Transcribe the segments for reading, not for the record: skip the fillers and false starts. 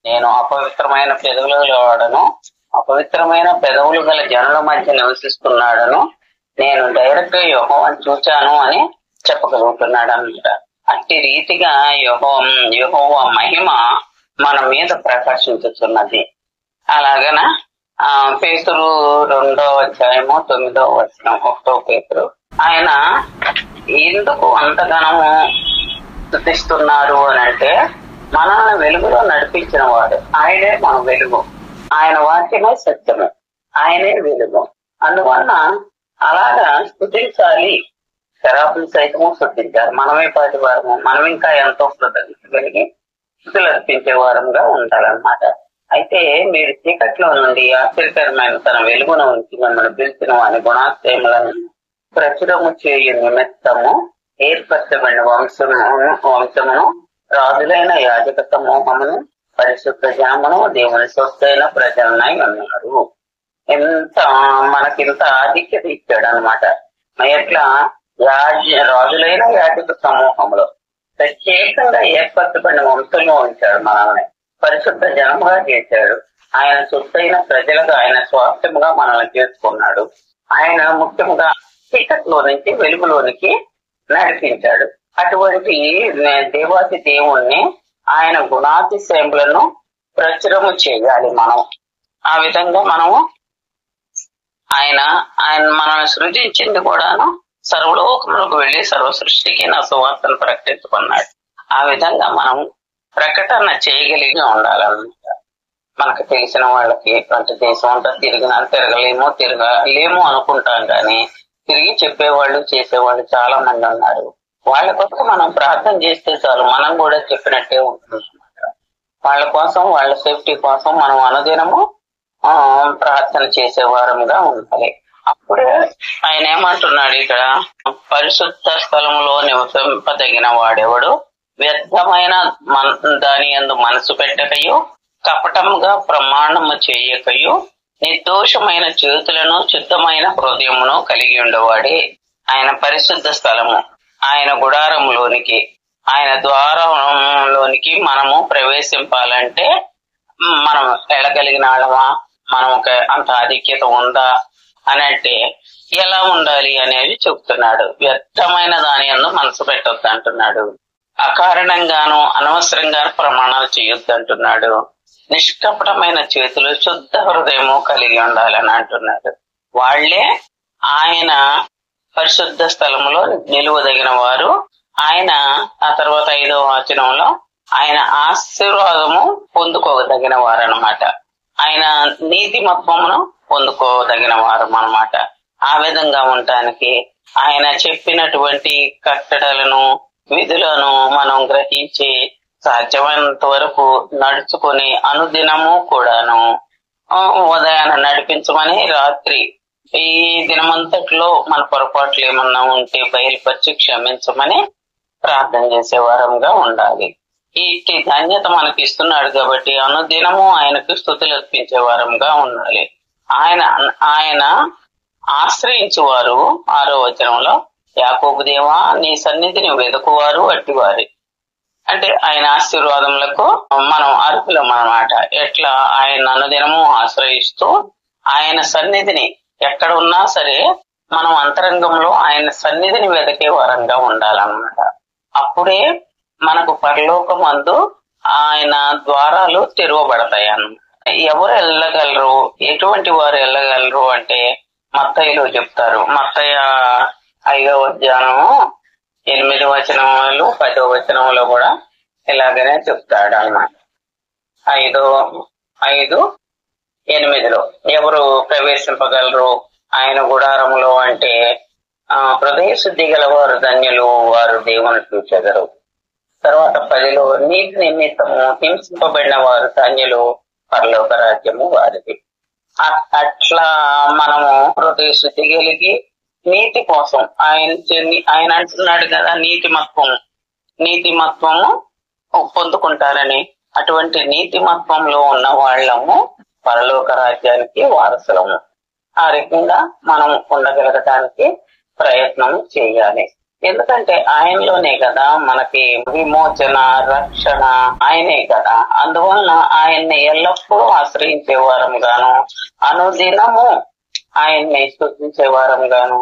నేను అపవిత్రమైన పెదవులు వాడను, అపవిత్రమైన పెదవులు గల జనుల మధ్య నివసిస్తున్నాడను, నేను డైరెక్ట్ గా యెహోవాను చూచాను అని చెప్పగలుగుతున్నాడు అన్నమాట. అట్టి రీతిగా యెహోవా మహిమ మన మీద ప్రకాశించుతున్నది. అలాగన పేతురు 2వ అధ్యాయము 9వ వచనం, 1వ పేతురు, ఆయన ఎందుకు అంతగానము స్తుతిస్తున్నారు అని అంటే, మనల్ని వెలుగులో నడిపించిన వాడు ఆయనే. మన వెలుగు, ఆయన వాక్యమే సత్యము, ఆయనే వెలుగు. అందువలన అలాగా స్తుతించాలి. శరాపులు సైతము స్తుతించారు. మనమే పాటి వారము, మనం ఇంకా ఎంతో కృతజ్ఞతగలిగి స్తుతులు అర్పించే వారంగా ఉండాలన్నమాట. అయితే మీరు చీకట్లో నుండి ఆశ్చర్యకరమైన తన వెలుగును ఉంచి మిమ్మల్ని పిలిచిన వాని గుణాశ్రయములను ప్రచురము చేయు నిమిత్తము ఏర్పరచబడిన వంశమును, రాజులైన యాజక సమూహమును, పరిశుద్ధ జనమును, దేవుని సొత్తైన ప్రజలనై ఉన్నారు. మనకింత ఆధిక్యత ఇచ్చాడు అనమాట. ఎట్లా రాజులైన యాజక సమూహంలో ప్రత్యేకంగా ఏర్పరచబడిన వంశంలో ఉంచాడు మనల్ని. పరిశుద్ధ జనముగా చేశాడు. ఆయన సొత్తైన ప్రజలుగా, ఆయన స్వాస్థ్యముగా మనల్ని చేసుకున్నాడు. ఆయన ముఖ్యంగా చీకట్లో నుంచి వెలుగులోనికి నడిపించాడు. అటువంటి దేవాది దేవుణ్ణి, ఆయన గుణాతిశయములను ప్రచురము చేయాలి మనం. ఆ విధంగా మనము ఆయన మనల్ని సృజించింది కూడాను సర్వలోకములకు వెళ్లి సర్వ సృష్టికి నా సువార్తను ప్రకటించుకున్నాడు. ఆ విధంగా మనం ప్రకటన చేయగలిగి ఉండాలన్నమాట. మనకు తెలిసిన వాళ్ళకి ప్రతి దేశం అంతా తిరగలేము అనుకుంటాం, కానీ తిరిగి చెప్పేవాళ్ళు చేసేవాళ్ళు చాలా మంది ఉన్నారు. వాళ్ళ కోసం మనం ప్రార్థన చేస్తే చాలు, మనం కూడా చెప్పినట్టే ఉంటుంది. వాళ్ళ కోసం, వాళ్ళ సేఫ్టీ కోసం మనం అనుదినము ప్రార్థన చేసే వారముగా ఉండాలి. అప్పుడే ఆయన ఏమంటున్నాడు ఇక్కడ, పరిశుద్ధ స్థలములో నివసింపదగిన వాడెవడు, వ్యర్థమైన దాని యందు మనసు పెట్టకయు, కపటముగా ప్రమాణము చేయకయు, నిర్దోషమైన చేతులను శుద్ధమైన హృదయమును కలిగి ఉండేవాడే. ఆయన పరిశుద్ధ స్థలము, ఆయన గుడారంలోనికి, ఆయన ద్వారంలోనికి మనము ప్రవేశింపాలంటే మనం వెళ్ళగలిగిన వాళ్ళమా, మనం అంత ఆధిక్యత ఉందా అని అంటే ఎలా ఉండాలి అనేది చెప్తున్నాడు. వ్యర్థమైన దాని యందు మనసు పెట్టొద్దు అంటున్నాడు. అకారణంగాను అనవసరంగాను ప్రమాణాలు చేయొద్దు అంటున్నాడు. నిష్కపటమైన చేతులు, శుద్ధ హృదయము కలిగి ఉండాలని అంటున్నాడు. వాళ్లే ఆయన పరిశుద్ధ స్థలములో నిలువదగిన వారు. ఆయన ఆ తర్వాత 5వ వచనంలో ఆయన ఆశీర్వాదము పొందుకోదగిన వారు అనమాట. ఆయన నీతిమత్వమును పొందుకోదగిన వారు అన్నమాట. ఆ విధంగా ఉండటానికి ఆయన చెప్పినటువంటి కట్టడలను, విధులను మనం గ్రహించి సాధ్యమైనంత వరకు నడుచుకొని అనుదినము కూడాను ఉదయాన్ని నడిపించమని, రాత్రి ఈ దినమంతట్లో మన పొరపాట్లు ఏమన్నా ఉంటే బయలుపరిచి క్షమించమని ప్రార్థన చేసే వారంగా ఉండాలి. ఈ ధన్యత మనకి ఇస్తున్నాడు కాబట్టి అనుదినము ఆయనకు స్తుతులు అర్పించే వారంగా ఉండాలి. ఆయన ఆశ్రయించువారు 6వ వచనంలో, యాకోబు దేవా నీ సన్నిధిని వెదకువారు అట్టివారి. అంటే ఆయన ఆశీర్వాదములకు మనం అర్హులం అన్నమాట. ఎట్లా ఆయన అనుదినము ఆశ్రయిస్తూ ఆయన సన్నిధిని ఎక్కడ ఉన్నా సరే మనం అంతరంగంలో ఆయన సన్నిధిని వెతికే వారంగా ఉండాలన్నమాట. అప్పుడే మనకు పరలోకమందు ఆయన ద్వారాలు తెరవబడతాయి అన్నమాట. ఎవరు వెళ్ళగలరు, ఎటువంటి వారు వెళ్ళగలరు అంటే మత్తయిలో చెప్తారు. మత్తయి 5వ అధ్యాయము 8వ వచనములు 10వ వచనంలో కూడా ఇలాగనే చెప్తాడు అన్నమాట. 5:8 ఎవరు ప్రవేశింపగలరు ఆయన గుడారంలో అంటే, హృదయ శుద్ధి గల వారు ధన్యులు, వారు దేవుని చూచెదరు. తర్వాత 10లో నీతి నిమిత్తము హింసింపబడిన వారు ధన్యులు, పరలోక రాజ్యము వారిది. అట్లా మనము హృదయ శుద్ధి కలిగి నీతి కోసం ఆయన అంటున్నాడు కదా, నీతిమత్వము పొందుకుంటారని. అటువంటి నీతిమత్వంలో ఉన్న వాళ్ళము పరలోక రాజ్యానికి వారసులము. ఆ రకంగా మనం ఉండగలగటానికి ప్రయత్నం చేయాలి. ఎందుకంటే ఆయనలోనే కదా మనకి విమోచన, రక్షణ ఆయనే కదా. అందువలన ఆయన్ని ఎల్లప్పుడూ ఆశ్రయించే వారంగాను, అనుదినము ఆయన్ని స్తుతించే వారంగాను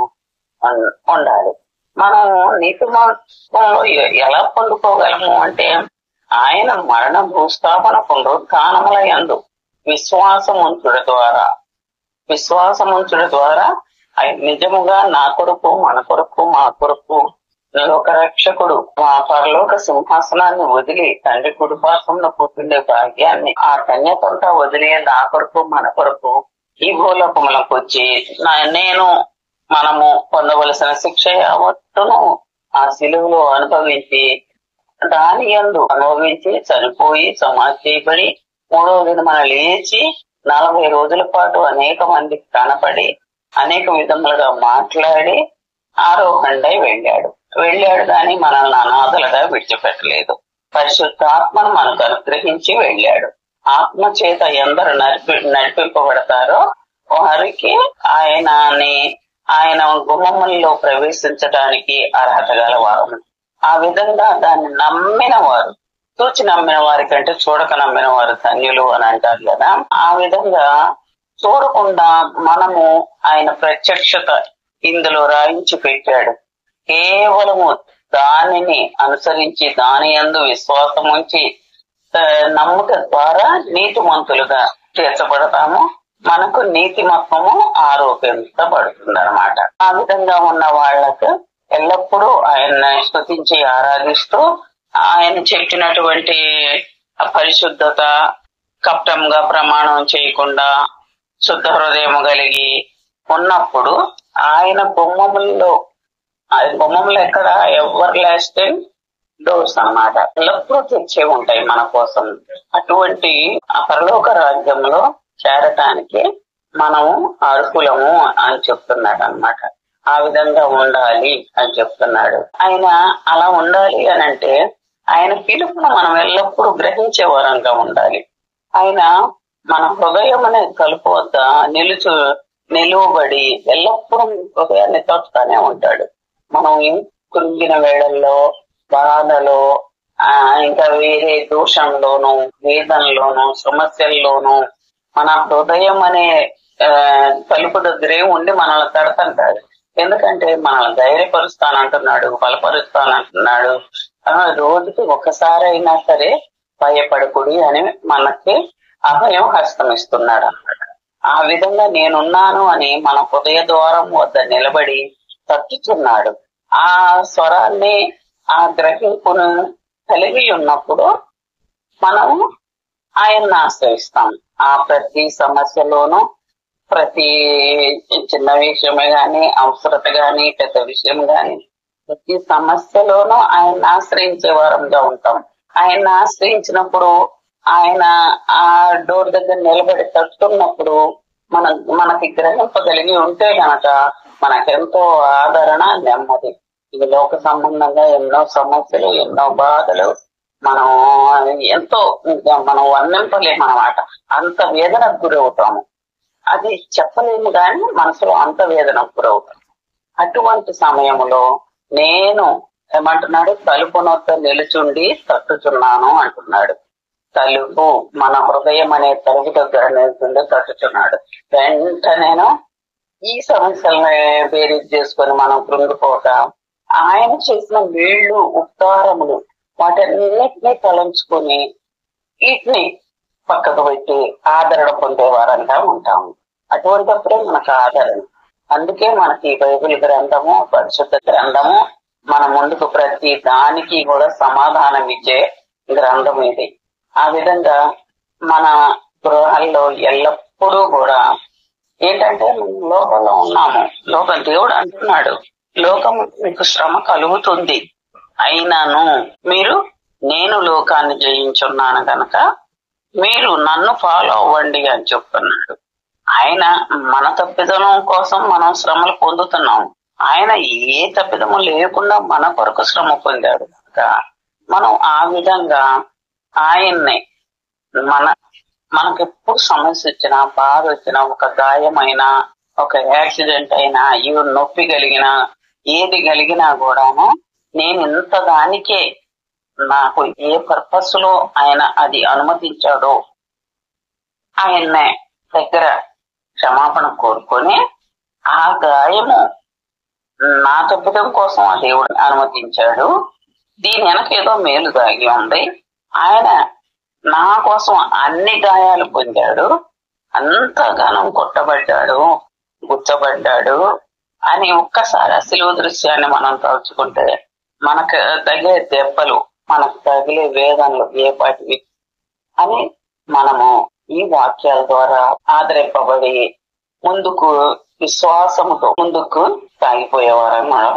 ఉండాలి. మనం నీతి మార్గంలో ఎలా పొందుకోగలము అంటే, ఆయన మరణ భూస్థాపన పునరుత్థానముల యందు విశ్వాసముంచుడు ద్వారా ఆయన నిజముగా నా కొరకు, మన కొరకు, మా కొరకు లోక రక్షకుడు మా పరలోక సింహాసనాన్ని వదిలి తండ్రి కుడిపార్శ్వంలో కూర్చుండే భాగ్యాన్ని, ఆ కన్యకంతా వదిలి నా కొరకు, మన కొరకు ఈ భూలోకములకు వచ్చి మనము పొందవలసిన శిక్ష యావత్తును ఆ శిలువలో అనుభవించి, దాని యందు అనుభవించి చనిపోయి సమాధి చేయబడి 3వ దినమున లేచి 40 రోజుల పాటు అనేక మందికి కనపడి అనేక విధములుగా మాట్లాడి ఆరోహణై వెళ్ళాడు కానీ మనల్ని అనాథలుగా విడిచిపెట్టలేదు. పరిశుద్ధాత్మను మనకు అనుగ్రహించి వెళ్ళాడు. ఆత్మ చేత ఎందరు నడిపింపబడతారో వారికి ఆయన గుమ్మముల్లో ప్రవేశించడానికి అర్హత గలవారు. ఆ విధంగా దాన్ని నమ్మిన వారు, చూచి నమ్మిన వారి కంటే చూడక నమ్మిన వారు ధన్యులు అని అంటారు కదా. ఆ విధంగా చూడకుండా మనము ఆయన ప్రత్యక్షత ఇందులో రాయించి పెట్టాడు. కేవలము దానిని అనుసరించి దాని యందు విశ్వాసం ఉంచి నమ్ముట ద్వారా నీతిమంతులుగా తీర్చబడతాము. మనకు నీతిమత్వము ఆరోపించబడుతుంది అన్నమాట. ఆ విధంగా ఉన్న వాళ్లకు ఎల్లప్పుడూ ఆయన స్తుతించి ఆరాధిస్తూ ఆయన చెప్పినటువంటి పరిశుద్ధత, కపటంగా ప్రమాణం చేయకుండా శుద్ధ హృదయం కలిగి ఉన్నప్పుడు ఆయన గుమ్మములు ఎక్కడ ఎవర్ లాస్టింగ్ డోర్స్ అన్నమాట, ఎల్లప్పుడూ తెచ్చే ఉంటాయి మన కోసం. అటువంటి ఆ పరలోక రాజ్యంలో చేరటానికి మనము అర్హులము అని చెప్తున్నాడు అన్నమాట. ఆ విధంగా ఉండాలి అని చెప్తున్నాడు. ఆయన అలా ఉండాలి అని అంటే ఆయన పిలుపును మనం ఎల్లప్పుడూ గ్రహించే వారంగా ఉండాలి. ఆయన మన హృదయం అనే కలుపు వద్ద నిలువబడి ఎల్లప్పుడూ హృదయాన్ని తట్టుతానే ఉంటాడు. మనం కృంగిన వేళల్లో, బాధలో, ఇంకా వేరే దోషంలోను, వేదనలోను, సమస్యల్లోనూ మన హృదయం అనే తలుపు దగ్గరే ఉండి మనల్ని తడతంటాడు. ఎందుకంటే మనల్ని ధైర్యపరుస్తానంటున్నాడు, బలపరుస్తానంటున్నాడు. రోజుకి ఒకసారి అయినా సరే భయపడకుడి అని మనకి అభయం హస్తమిస్తున్నాడు అన్నమాట. ఆ విధంగా నేనున్నాను అని మన హృదయ ద్వారం వద్ద నిలబడి తట్టుచున్నాడు. ఆ స్వరాన్ని, ఆ గ్రహింపును కలిగి ఉన్నప్పుడు మనం ఆయన్ని ఆశ్రయిస్తాం. ఆ ప్రతి సమస్యలోనూ, ప్రతి చిన్న విషయమే గాని, అవసరత గాని, పెద్ద విషయం గాని, ప్రతి సమస్యలోనూ ఆయన్ని ఆశ్రయించే వారంగా ఉంటాం. ఆయన్ని ఆశ్రయించినప్పుడు ఆయన ఆ డోర్ దగ్గర నిలబడి తట్టుతున్నప్పుడు మనకి గ్రహింపగలిగి ఉంటే గనక మనకెంతో ఆదరణ, నెమ్మది. ఇది లోక సంబంధంగా ఎన్నో సమస్యలు, ఎన్నో బాధలు మనం వర్ణింపలేము అన్నమాట. అంత వేదనకు గురవుతాము. అది చెప్పలేము గాని మనసులో అంత వేదనకు గురవుతాం. అటువంటి సమయంలో నేను ఏమంటున్నాడు, తలుపు నొద్ద నిలుచుండి తట్టుచున్నాను అంటున్నాడు. తలుపు మన హృదయం అనే తలుపు దగ్గర నిలుచుండి తట్టుచున్నాడు. వెంటనేను ఈ సమస్యలను బేరీజ్ చేసుకొని మనం కృంగిపోక ఆయన చేసిన మేళ్లు, ఉపకారములు వాటన్నిటినీ తలంచుకొని వీటిని పక్కకు పెట్టి ఆదరణ పొందేవారంగా ఉంటాము. అటువంటిప్పుడే మనకు ఆదరణ. అందుకే మనకి బైబిల్ గ్రంథము, పరిశుద్ధ గ్రంథము మన ముందుకు ప్రతి దానికి కూడా సమాధానం ఇచ్చే గ్రంథం ఇది. ఆ విధంగా మన గృహాల్లో ఎల్లప్పుడూ కూడా ఏంటంటే లోకంలో ఉన్నాము. దేవుడు అంటున్నాడు, లోకము మీకు శ్రమ కలుగుతుంది, అయినాను నేను లోకాన్ని జయించున్నాను గనక మీరు నన్ను ఫాలో అవ్వండి అని చెప్తున్నాడు. ఆయన మన తప్పిదనం కోసం మనం శ్రమలు పొందుతున్నాం. ఆయన ఏ తప్పిదము లేకుండా మన కొరకు శ్రమ పొందాడు కనుక మనం ఆ విధంగా ఆయన్ని మనకెప్పుడు సమస్య వచ్చినా, బాధ వచ్చినా, ఒక గాయమైనా, ఒక యాక్సిడెంట్ అయినా, నొప్పి కలిగినా, ఏది కలిగినా కూడాను నేను ఇంత దానికే నాకు ఏ పర్పస్ లో ఆయన అది అనుమతించాడో ఆయన దగ్గర క్షమాపణ కోరుకొని ఆ గాయము నా తప్పిదం కోసం ఆ దేవుడు అనుమతించాడు, దీని వెనక ఏదో మేలు దాగి ఉంది, ఆయన నా కోసం అన్ని గాయాలు పొందాడు, అంతగానో కొట్టబడ్డాడు, గుచ్చబడ్డాడు అని ఒక్కసారి శిలువ దృశ్యాన్ని మనం తలుచుకుంటే మనకు తగిలే దెబ్బలు, మనకు తగిలే వేదనలు ఏ పాటివి అని మనము ఈ వాక్యాల ద్వారా ఆదరింపబడి ముందుకు విశ్వాసముతో ముందుకు సాగిపోయేవారని మనం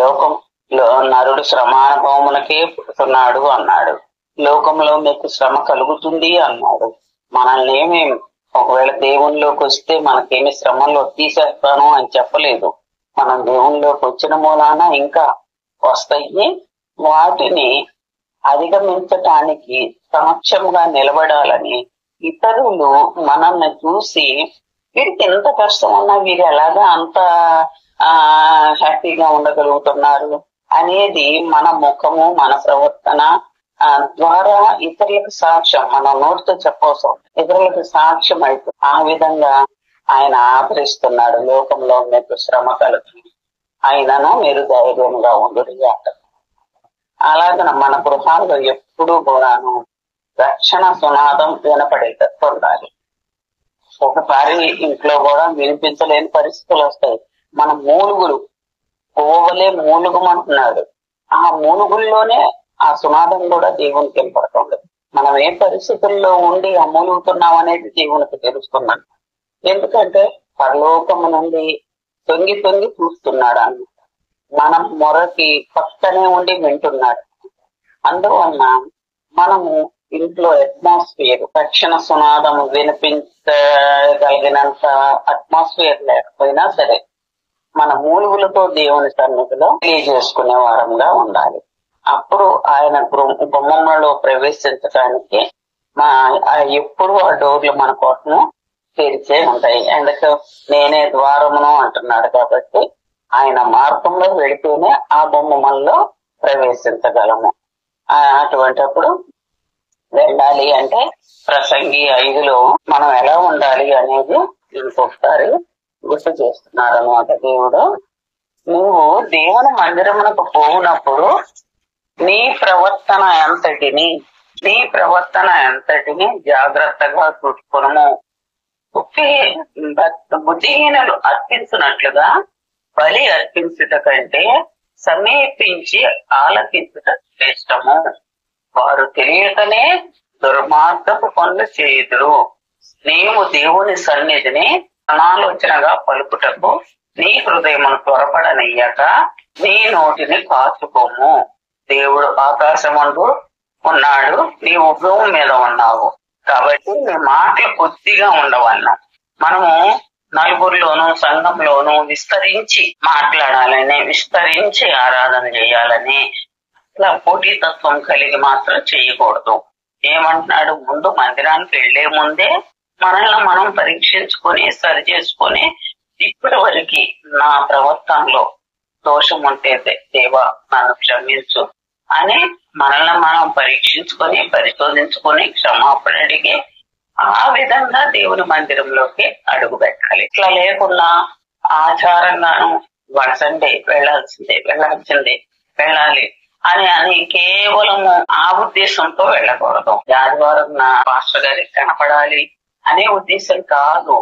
లోకంలో నరుడు శ్రమానుభవములకే పుడుతున్నాడు అన్నాడు, లోకంలో మీకు శ్రమ కలుగుతుంది అన్నాడు. మనల్ని ఏమి ఒకవేళ దేవునిలోకి వస్తే మనకేమి శ్రమల్లో తీసేస్తాను అని చెప్పలేదు. మనం దేవునిలోకి వచ్చిన మూలాన ఇంకా వస్తాయి, వాటిని అధిగమించటానికి సమక్షంగా నిలబడాలని ఇతరులు మనల్ని చూసి వీరికి ఎంత కష్టం ఉన్నా వీరు ఎలాగా అంత హ్యాపీగా ఉండగలుగుతున్నారు అనేది మన ముఖము మన ప్రవర్తన ద్వారా ఇతరులకు సాక్ష్యం, మన నోటితో చెప్పవసరం, ఇతరులకు సాక్ష్యం అయితే ఆ విధంగా ఆయన ఆదరిస్తున్నాడు. లోకంలో మీకు శ్రమ కలుగుతుంది, అయినను మీరు ధైర్యంగా ఉండరు అంటారు. అలాగే మన గృహాల్లో ఎప్పుడూ కూడాను రక్షణ సునాదం వినపడేటట్టు ఉండాలి. ఒకసారి ఇంట్లో కూడా వినిపించలేని పరిస్థితులు వస్తాయి. మన మూలుగులు ఓవలే మూలుగమంటున్నాడు, ఆ మూలుగుల్లోనే ఆ సునాదం కూడా దేవునికి వినపడుతుంది. మనం ఏ పరిస్థితుల్లో ఉండి ఆ మూలుగుతున్నాం అనేది దేవునికి తెలుస్తున్నాడు. ఎందుకంటే పరలోకము నుండి తొంగి తొంగి చూస్తున్నాడు అన్న, మనం మొరకి పక్కనే ఉండి వింటున్నాడు. అందువలన మనము ఇంట్లో అట్మాస్ఫియర్, రక్షణ సునాదము వినిపించగలిగినంత అట్మాస్ఫియర్ లేకపోయినా సరే మన మూలుగులతో దేవుని సన్నిధిలో తెలియజేసుకునే వారంగా ఉండాలి. అప్పుడు ఆయన గుమ్మంలో ప్రవేశించడానికి ఎప్పుడు ఆ డోర్లు మన కోసము తెరిచే ఉంటాయి. ఎందుకు నేనే ద్వారమును అంటున్నాడు కాబట్టి ఆయన మార్గంలో వెళితేనే ఆ గుమ్మంలో ప్రవేశించగలము. అటువంటిప్పుడు వెళ్ళాలి అంటే ప్రసంగి 5లో మనం ఎలా ఉండాలి అనేది ఇంకొకసారి గుర్తు చేస్తున్నారు అన్నమాట దేవుడు. నువ్వు దేవుని మందిరమునకు పోవునప్పుడు నీ ప్రవర్తన ఎంతటిని జాగ్రత్తగా చూసుకును. బుద్ధిహీనులు అర్పించినట్లుగా బలి అర్పించుట కంటే సమీపించి ఆలకించుట శ్రేష్టము. వారు తెలియకనే దుర్మార్గపు పనులు చేయుదురు. నీవు దేవుని సన్నిధిని అనాలోచనగా పలుకుటకు నీ హృదయమును త్వరపడనయ్యాక నీ నోటిని కాచుకోము. దేవుడు ఆకాశమందు ఉన్నాడు, నీవు భూమి మీద ఉన్నావు కాబట్టి నీ మాటలు కొద్దిగా ఉండవన్నా. మనము నలుగురిలోను సంఘంలోను విస్తరించి మాట్లాడాలని, విస్తరించి ఆరాధన చేయాలని ఇట్లా పోటీతత్వం కలిగి మాత్రం చేయకూడదు. ఏమంటున్నాడు, ముందు మందిరానికి వెళ్లే ముందే మనల్ని మనం పరీక్షించుకొని సరి చేసుకొని ఇప్పటి వరకు నా ప్రవర్తనలో దోషం ఉంటే దేవా నన్ను క్షమించు అని మనల్ని మనం పరీక్షించుకొని పరిశోధించుకొని క్షమాపణ అడిగి ఆ విధంగా దేవుని మందిరంలోకి అడుగు పెట్టాలి. ఇట్లా లేకుండా ఆచారంగాను సండే వెళ్ళాలి అని కేవలము ఆ ఉద్దేశంతో వెళ్ళకూడదు. ఆదివారం నా పాస్టర్ గారికి కనపడాలి అనే ఉద్దేశం కాదు.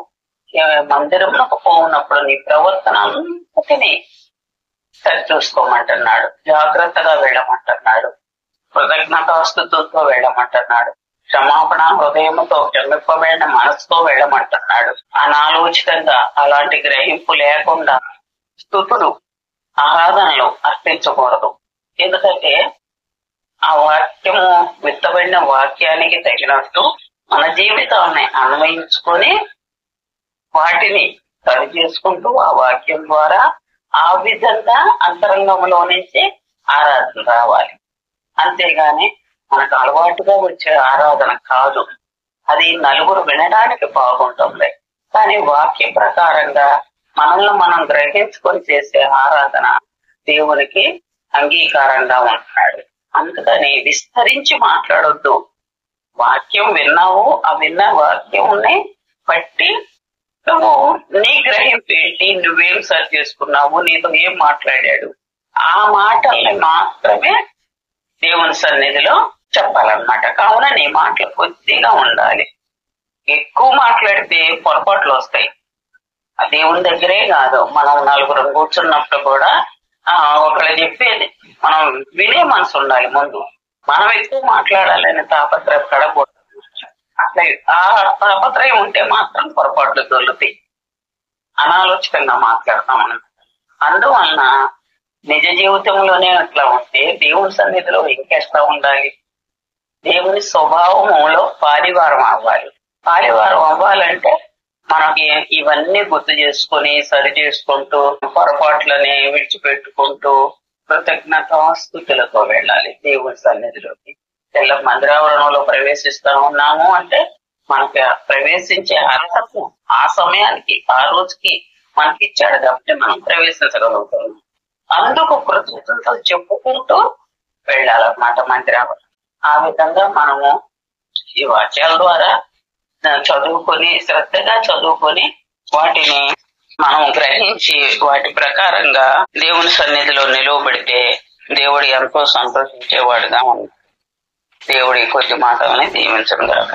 మందిరంలోకి పోవున్నప్పుడు నీ ప్రవర్తన అంతటిని సరి చూసుకోమంటున్నాడు, జాగ్రత్తగా వెళ్ళమంటున్నాడు, కృతజ్ఞతాస్తుతులతో వెళ్ళమంటున్నాడు, క్షమాపణ హృదయంతో క్షమింపబడిన మనసుతో వెళ్ళమంటున్నాడు. అనాలోచితంగా అలాంటి గ్రహింపు లేకుండా స్తుతులు ఆరాధనలు అర్పించకూడదు. ఎందుకంటే ఆ వాక్యము విత్తబడిన వాక్యానికి తగినట్టు మన జీవితాన్ని అన్వయించుకొని వాటిని సరి చేసుకుంటూ ఆ వాక్యం ద్వారా ఆ విధంగా అంతరంగంలో నుంచి ఆరాధన రావాలి. అంతేగాని మనకు అలవాటుగా వచ్చే ఆరాధన కాదు. అది నలుగురు వినడానికి బాగుంటుంది, కానీ వాక్య ప్రకారంగా మనల్ని మనం గ్రహించుకొని చేసే ఆరాధన దేవునికి అంగీకారంగా ఉంటున్నాడు. అందుకని విస్తరించి మాట్లాడొద్దు. వాక్యం విన్నావు, ఆ విన్న వాక్యంని బట్టి నువ్వు నీ గ్రహింపు ఏంటి, నువ్వేం సరి చేసుకున్నావు, నీతో ఏం మాట్లాడాడు, ఆ మాటల్ని మాత్రమే దేవుని సన్నిధిలో చెప్పాలన్నమాట. కావున నీ మాటలు కొద్దిగా ఉండాలి. ఎక్కువ మాట్లాడితే పొరపాట్లు వస్తాయి. ఆ దేవుని దగ్గరే కాదు, మనం నలుగురు కూర్చున్నప్పుడు కూడా ఒకళ్ళు చెప్పేది మనం వినే మనసు ఉండాలి. ముందు మనం ఎక్కువ మాట్లాడాలని తాపత్రయపడకూడదు. అట్లా ఆ తాపత్రయం ఉంటే మాత్రం పొరపాట్లు దొరుకుతాయి. అనాలోచితంగా మాట్లాడతాం మనం. అందువలన నిజ జీవితంలోనే అట్లా ఉంటే దేవుని సన్నిధిలో ఇంకెట్లా ఉండాలి? దేవుని స్వభావంలో పారివారం అవ్వాలి. పారివారం అవ్వాలంటే మనకి ఇవన్నీ గుర్తు చేసుకుని సరి చేసుకుంటూ పొరపాట్లని విడిచిపెట్టుకుంటూ కృతజ్ఞతాస్తుతులతో వెళ్ళాలి దేవుని సన్నిధిలోకి. తెల్ల మందిరావరణంలో ప్రవేశిస్తా ఉన్నాము అంటే మనకి ప్రవేశించే అర్హత ఆ సమయానికి ఆ రోజుకి మనకి ఇచ్చాడు కాబట్టి మనం ప్రవేశించగలుగుతాం. అందుకు కృతజ్ఞతలు చెప్పుకుంటూ వెళ్ళాలన్నమాట మందిరావరణం. ఆ విధంగా మనము ఈ వాక్యాల ద్వారా చదువుకొని శ్రద్ధగా చదువుకొని వాటిని మనం గ్రహించి వాటి ప్రకారంగా దేవుని సన్నిధిలో నిలువబెడితే దేవుడు ఎంతో సంతోషించేవాడుగా ఉంది. దేవుడి కొద్ది మాటలని దీవించను గాక.